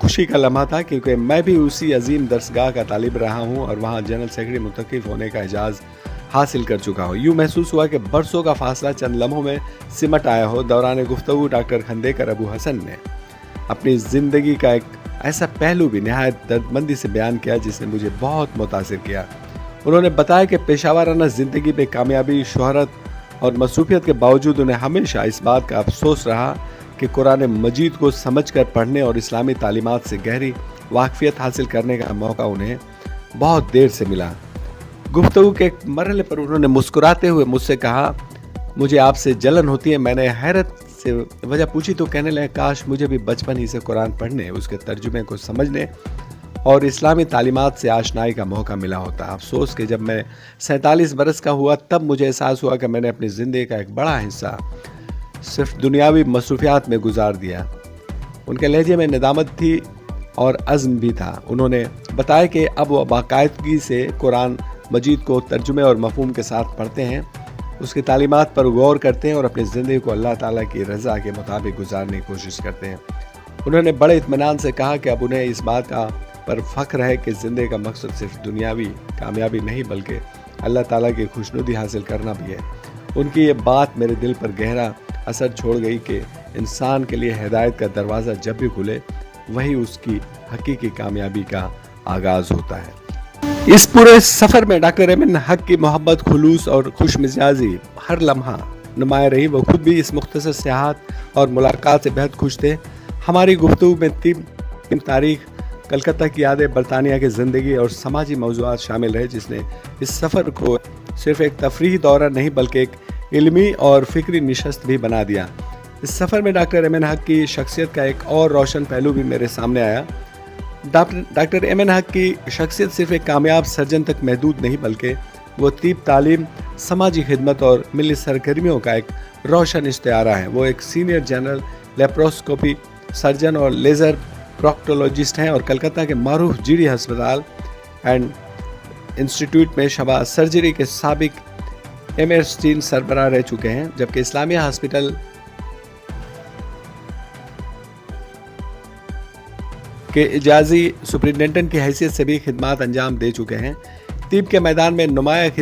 خوشی کا لمحہ تھا کیونکہ میں بھی اسی عظیم درسگاہ کا طالب رہا ہوں اور وہاں جنرل سیکرٹری منتخب ہونے کا اعزاز حاصل کر چکا ہوں۔ یوں محسوس ہوا کہ برسوں کا فاصلہ چند لمحوں میں سمٹ آیا ہو۔ دوران گفتگو ڈاکٹر کھندیکر ابو حسن نے اپنی زندگی کا ایک ایسا پہلو بھی نہایت دردمندی سے بیان کیا جس نے مجھے بہت متاثر کیا۔ انہوں نے بتایا کہ پیشہ ورانہ زندگی میں کامیابی، شہرت اور مصروفیت کے باوجود انہیں ہمیشہ اس بات کا افسوس رہا کہ قرآن مجید کو سمجھ کر پڑھنے اور اسلامی تعلیمات سے گہری واقفیت حاصل کرنے کا موقع انہیں بہت دیر سے ملا۔ گفتگو کے ایک مرحلے پر انہوں نے مسکراتے ہوئے مجھ سے کہا، مجھے آپ سے جلن ہوتی ہے۔ میں نے حیرت سے وجہ پوچھی تو کہنے لگے، کاش مجھے بھی بچپن ہی سے قرآن پڑھنے، اس کے ترجمے کو سمجھنے اور اسلامی تعلیمات سے آشنائی کا موقع ملا ہوتا۔ افسوس کہ جب میں 47 برس کا ہوا تب مجھے احساس ہوا کہ میں نے اپنی زندگی کا ایک بڑا حصہ صرف دنیاوی مصروفیات میں گزار دیا۔ ان کے لہجے میں ندامت تھی اور عزم بھی تھا۔ انہوں نے بتایا کہ اب وہ باقاعدگی سے قرآن مجید کو ترجمے اور مفہوم کے ساتھ پڑھتے ہیں، اس کی تعلیمات پر غور کرتے ہیں اور اپنی زندگی کو اللہ تعالیٰ کی رضا کے مطابق گزارنے کی کوشش کرتے ہیں۔ انہوں نے بڑے اطمینان سے کہا کہ اب انہیں اس بات کا پر فخر ہے کہ زندگی کا مقصد صرف دنیاوی کامیابی نہیں بلکہ اللہ تعالیٰ کی خوشنودی حاصل کرنا بھی ہے۔ ان کی یہ بات میرے دل پر گہرا اثر چھوڑ گئی کہ انسان کے لیے ہدایت کا دروازہ جب بھی کھلے وہی اس کی حقیقی کامیابی کا آغاز ہوتا ہے۔ اس پورے سفر میں ڈاکٹر ایمن حق کی محبت، خلوص اور خوش مزاجی ہر لمحہ نمایاں رہی۔ وہ خود بھی اس مختصر سیاحت اور ملاقات سے بہت خوش تھے۔ ہماری گفتگو میں تاریخ، کلکتہ کی یادیں، برطانیہ کی زندگی اور سماجی موضوعات شامل رہے جس نے اس سفر کو صرف ایک تفریحی دورہ نہیں بلکہ ایک علمی اور فکری نشست بھی بنا دیا۔ اس سفر میں ڈاکٹر ایمن حق کی شخصیت کا ایک اور روشن پہلو بھی میرے سامنے آیا۔ ڈاکٹر ایمن حق کی شخصیت صرف ایک کامیاب سرجن تک محدود نہیں بلکہ وہ طب، تعلیم، سماجی خدمت اور ملی سرگرمیوں کا ایک روشن استعارہ ہے۔ وہ ایک سینئر جنرل لیپروسکوپی سرجن اور لیزر پروکٹولوجسٹ ہیں اور کلکتہ کے معروف جی ڈی ہسپتال اینڈ انسٹیٹیوٹ میں شعبہ سرجری کے سابق ایمرسٹین سربراہ رہ چکے ہیں، جبکہ اسلامیہ ہاسپٹل کے اجازی سپرنٹینڈنٹ کی حیثیت سے بھی خدمات انجام دے چکے ہیں۔ طب کے میدان میں نمایاں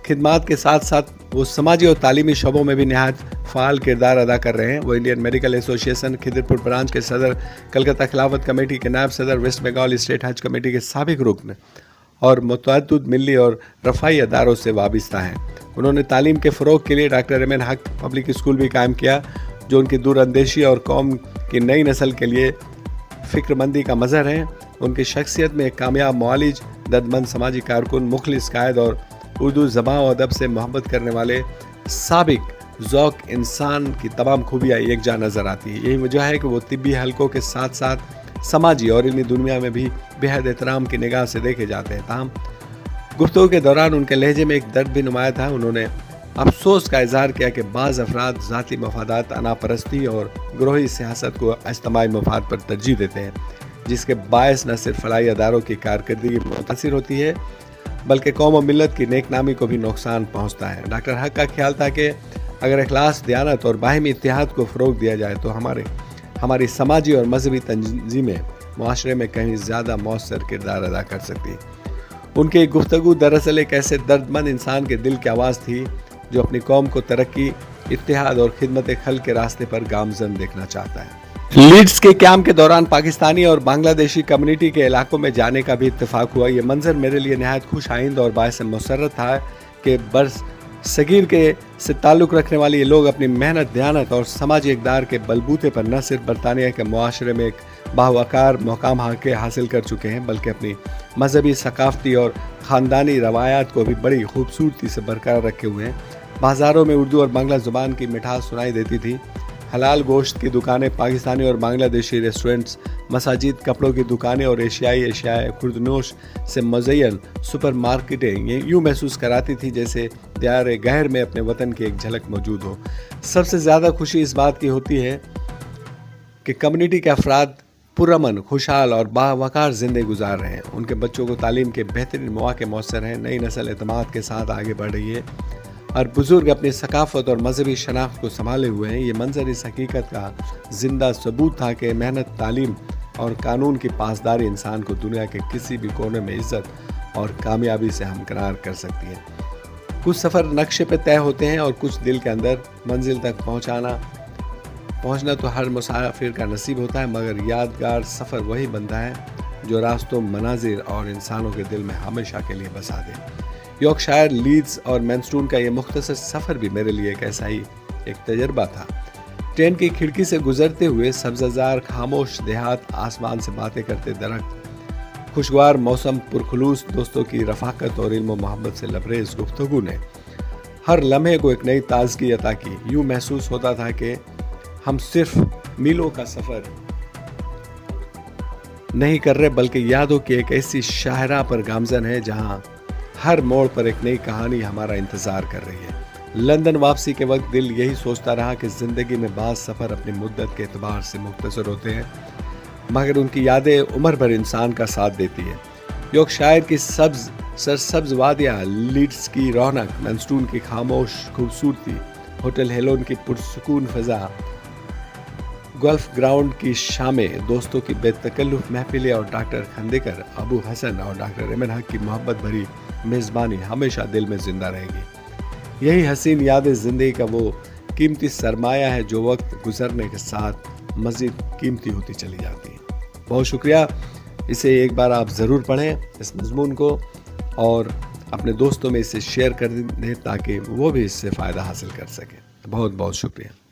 خدمات کے ساتھ ساتھ وہ سماجی اور تعلیمی شعبوں میں بھی نہایت فعال کردار ادا کر رہے ہیں۔ وہ انڈین میڈیکل ایسوسی ایشن کھدرپور برانچ کے صدر، کلکتہ خلافت کمیٹی کے نائب صدر، ویسٹ بنگال اسٹیٹ حج کمیٹی کے سابق رکن اور متعدد ملی اور رفاعی اداروں سے وابستہ ہیں۔ انہوں نے تعلیم کے فروغ کے لیے ڈاکٹر ایمن حق پبلک اسکول بھی قائم کیا جو ان کی دور اندیشی اور قوم کی نئی نسل کے لیے فکر مندی کا مظہر ہے۔ ان کی شخصیت میں ایک کامیاب معالج، دردمند سماجی کارکن، مخلص قائد اور اردو زبان و ادب سے محبت کرنے والے سابق ذوق انسان کی تمام خوبیاں یکجا نظر آتی ہیں۔ یہی وجہ ہے کہ وہ طبی حلقوں کے ساتھ ساتھ سماجی اور علمی دنیا میں بھی بہت احترام کی نگاہ سے دیکھے جاتے ہیں۔ تاہم گفتگو کے دوران ان کے لہجے میں ایک درد بھی نمایاں تھا۔ انہوں نے افسوس کا اظہار کیا کہ بعض افراد ذاتی مفادات، انا پرستی اور گروہی سیاست کو اجتماعی مفاد پر ترجیح دیتے ہیں، جس کے باعث نہ صرف فلاحی اداروں کی کارکردگی متاثر ہوتی ہے بلکہ قوم و ملت کی نیک نامی کو بھی نقصان پہنچتا ہے۔ ڈاکٹر حق کا خیال تھا کہ اگر اخلاص، دیانت اور باہمی اتحاد کو فروغ دیا جائے تو ہماری سماجی اور مذہبی تنظیمیں معاشرے میں کہیں زیادہ مؤثر کردار ادا کر سکتی۔ ان کی گفتگو دراصل ایک ایسے درد مند انسان کے دل کی آواز تھی جو اپنی قوم کو ترقی، اتحاد اور خدمت خلق کے راستے پر گامزن دیکھنا چاہتا ہے۔ لیڈز کے قیام کے دوران پاکستانی اور بنگلہ دیشی کمیونٹی کے علاقوں میں جانے کا بھی اتفاق ہوا۔ یہ منظر میرے لیے نہایت خوش آئند اور باعث مسرت تھا کہ برس صغیر کے سے تعلق رکھنے والے یہ لوگ اپنی محنت، دیانت اور سماجی اقدار کے بلبوتے پر نہ صرف برطانیہ کے معاشرے میں ایک باوقار مقام حاصل کر چکے ہیں بلکہ اپنی مذہبی، ثقافتی اور خاندانی روایات کو بھی بڑی خوبصورتی سے برقرار رکھے ہوئے ہیں۔ بازاروں میں اردو اور بنگلہ زبان کی مٹھاس سنائی دیتی تھی۔ حلال گوشت کی دکانیں، پاکستانی اور بنگلہ دیشی ریسٹورنٹس، مساجد، کپڑوں کی دکانیں اور ایشیائی خوردنوش سے مزین سپر مارکیٹیں یوں محسوس کراتی تھی جیسے دیار گہر میں اپنے وطن کی ایک جھلک موجود ہو۔ سب سے زیادہ خوشی اس بات کی ہوتی ہے کہ کمیونٹی کے افراد پرامن، خوشحال اور باوقار زندگی گزار رہے ہیں۔ ان کے بچوں کو تعلیم کے بہترین مواقع میسر ہیں، نئی نسل اعتماد کے ساتھ آگے بڑھ رہی ہے اور بزرگ اپنی ثقافت اور مذہبی شناخت کو سنبھالے ہوئے ہیں۔ یہ منظر اس حقیقت کا زندہ ثبوت تھا کہ محنت، تعلیم اور قانون کی پاسداری انسان کو دنیا کے کسی بھی کونے میں عزت اور کامیابی سے ہمکنار کر سکتی ہے۔ کچھ سفر نقشے پہ طے ہوتے ہیں اور کچھ دل کے اندر منزل تک پہنچنا تو ہر مسافر کا نصیب ہوتا ہے، مگر یادگار سفر وہی بنتا ہے جو راستوں، مناظر اور انسانوں کے دل میں ہمیشہ کے لیے بسا دے۔ یارکشائر، لیڈز اور مینسٹون کا یہ مختصر سفر بھی میرے لیے ایک ایسا ہی ایک تجربہ تھا۔ ٹرین کی کھڑکی سے گزرتے ہوئے سبززار خاموش دیہات، آسمان سے باتیں کرتے درخت، خوشگوار موسم، پرخلوص دوستوں کی رفاقت اور علم و محبت سے لبریز گفتگو نے ہر لمحے کو ایک نئی تازگی عطا کی۔ یوں محسوس ہوتا تھا کہ ہم صرف میلوں کا سفر نہیں کر رہے بلکہ یادوں کی ایک ایسی شاہراہ پر گامزن ہے جہاں ہر موڑ پر ایک نئی کہانی ہمارا انتظار کر رہی ہے۔ لندن واپسی کے وقت دل یہی سوچتا رہا کہ زندگی میں بعض سفر اپنی مدت کے اعتبار سے مختصر ہوتے ہیں، مگر ان کی یادیں عمر بھر انسان کا ساتھ دیتی ہیں۔ یارکشائر کی سرسبز وادیاں، لیڈز کی رونق، مینسٹون کی خاموش خوبصورتی، ہوٹل ہیلون کی پرسکون فضا، گولف گراؤنڈ کی شامیں، دوستوں کی بے تکلف محفلیں اور ڈاکٹر کھندیکر، ابو حسن اور ڈاکٹر ایمن حق کی محبت بھری میزبانی ہمیشہ دل میں زندہ رہے گی۔ یہی حسین یادیں زندگی کا وہ قیمتی سرمایہ ہے جو وقت گزرنے کے ساتھ مزید قیمتی ہوتی چلی جاتی ہے۔ بہت شکریہ، اسے ایک بار آپ ضرور پڑھیں اس مضمون کو، اور اپنے دوستوں میں اسے شیئر کر دیں تاکہ وہ بھی اس سے فائدہ حاصل کر سکیں۔ بہت بہت شکریہ۔